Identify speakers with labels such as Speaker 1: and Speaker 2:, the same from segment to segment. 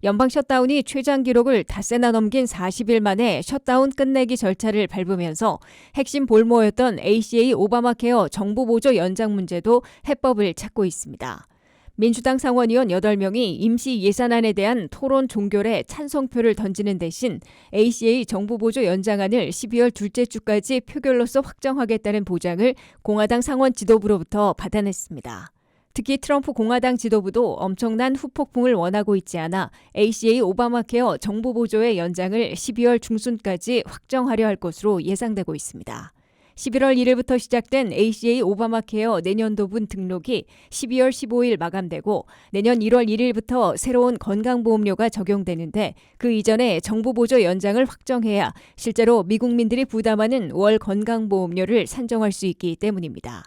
Speaker 1: 연방 셧다운이 최장 기록을 닷새나 넘긴 40일 만에 셧다운 끝내기 절차를 밟으면서 핵심 볼모였던 ACA 오바마 케어 정부 보조 연장 문제도 해법을 찾고 있습니다. 민주당 상원의원 8명이 임시 예산안에 대한 토론 종결에 찬성표를 던지는 대신 ACA 정부 보조 연장안을 12월 둘째 주까지 표결로서 확정하겠다는 보장을 공화당 상원 지도부로부터 받아냈습니다. 특히 트럼프 공화당 지도부도 엄청난 후폭풍을 원하고 있지 않아 ACA 오바마 케어 정부 보조의 연장을 12월 중순까지 확정하려 할 것으로 예상되고 있습니다. 11월 1일부터 시작된 ACA 오바마 케어 내년도분 등록이 12월 15일 마감되고 내년 1월 1일부터 새로운 건강보험료가 적용되는데 그 이전에 정부 보조 연장을 확정해야 실제로 미국민들이 부담하는 월 건강보험료를 산정할 수 있기 때문입니다.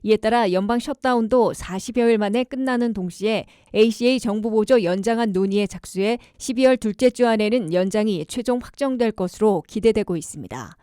Speaker 1: 이에 따라 연방 셧다운도 40여일 만에 끝나는 동시에 ACA 정부 보조 연장안 논의에 착수해 12월 둘째 주 안에는 연장이 최종 확정될 것으로 기대되고 있습니다.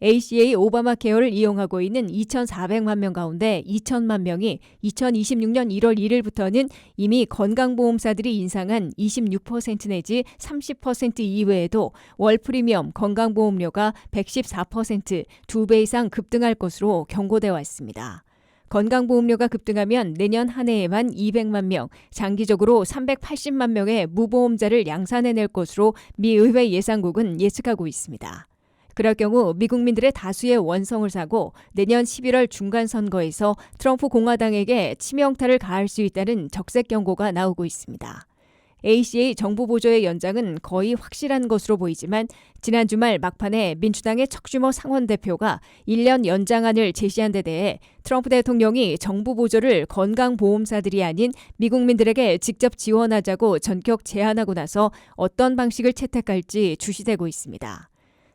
Speaker 1: ACA 오바마 케어를 이용하고 있는 2,400만 명 가운데 2천만 명이 2026년 1월 1일부터는 이미 건강보험사들이 인상한 26% 내지 30% 이외에도 월 프리미엄 건강보험료가 114%, 2배 이상 급등할 것으로 경고돼 왔습니다. 건강보험료가 급등하면 내년 한 해에만 200만 명, 장기적으로 380만 명의 무보험자를 양산해낼 것으로 미 의회 예상국은 예측하고 있습니다. 그럴 경우 미국민들의 다수의 원성을 사고 내년 11월 중간선거에서 트럼프 공화당에게 치명타를 가할 수 있다는 적색 경고가 나오고 있습니다. ACA 정부 보조의 연장은 거의 확실한 것으로 보이지만 지난 주말 막판에 민주당의 척슈머 상원 대표가 1년 연장안을 제시한 데 대해 트럼프 대통령이 정부 보조를 건강보험사들이 아닌 미국민들에게 직접 지원하자고 전격 제안하고 나서 어떤 방식을 채택할지 주시되고 있습니다.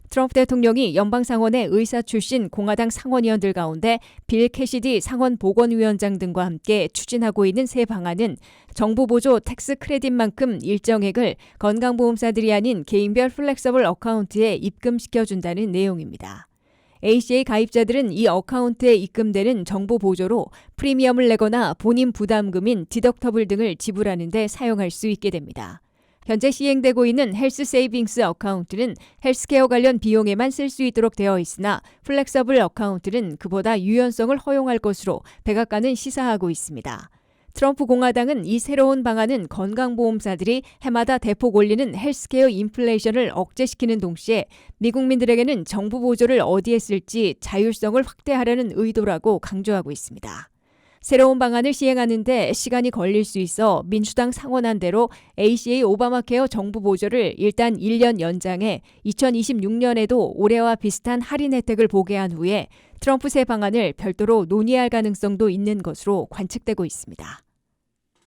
Speaker 1: 트럼프 대통령이 연방상원의 의사 출신 공화당 상원의원들 가운데 빌 캐시디 상원 보건위원장 등과 함께 추진하고 있는 새 방안은 정부 보조 텍스 크레딧만큼 일정액을 건강보험사들이 아닌 개인별 플렉서블 어카운트에 입금시켜준다는 내용입니다. ACA 가입자들은 이 어카운트에 입금되는 정부 보조로 프리미엄을 내거나 본인 부담금인 디덕터블 등을 지불하는 데 사용할 수 있게 됩니다. 현재 시행되고 있는 헬스 세이빙스 어카운트는 헬스케어 관련 비용에만 쓸 수 있도록 되어 있으나 플렉서블 어카운트는 그보다 유연성을 허용할 것으로 백악관은 시사하고 있습니다. 트럼프 공화당은 이 새로운 방안은 건강보험사들이 해마다 대폭 올리는 헬스케어 인플레이션을 억제시키는 동시에 미국민들에게는 정부 보조를 어디에 쓸지 자율성을 확대하려는 의도라고 강조하고 있습니다. 새로운 방안을 시행하는데 시간이 걸릴 수 있어 민주당 상원안대로 ACA 오바마 케어 정부 보조를 일단 1년 연장해 2026년에도 올해와 비슷한 할인 혜택을 보게 한 후에 트럼프 새 방안을 별도로 논의할 가능성도 있는 것으로 관측되고 있습니다.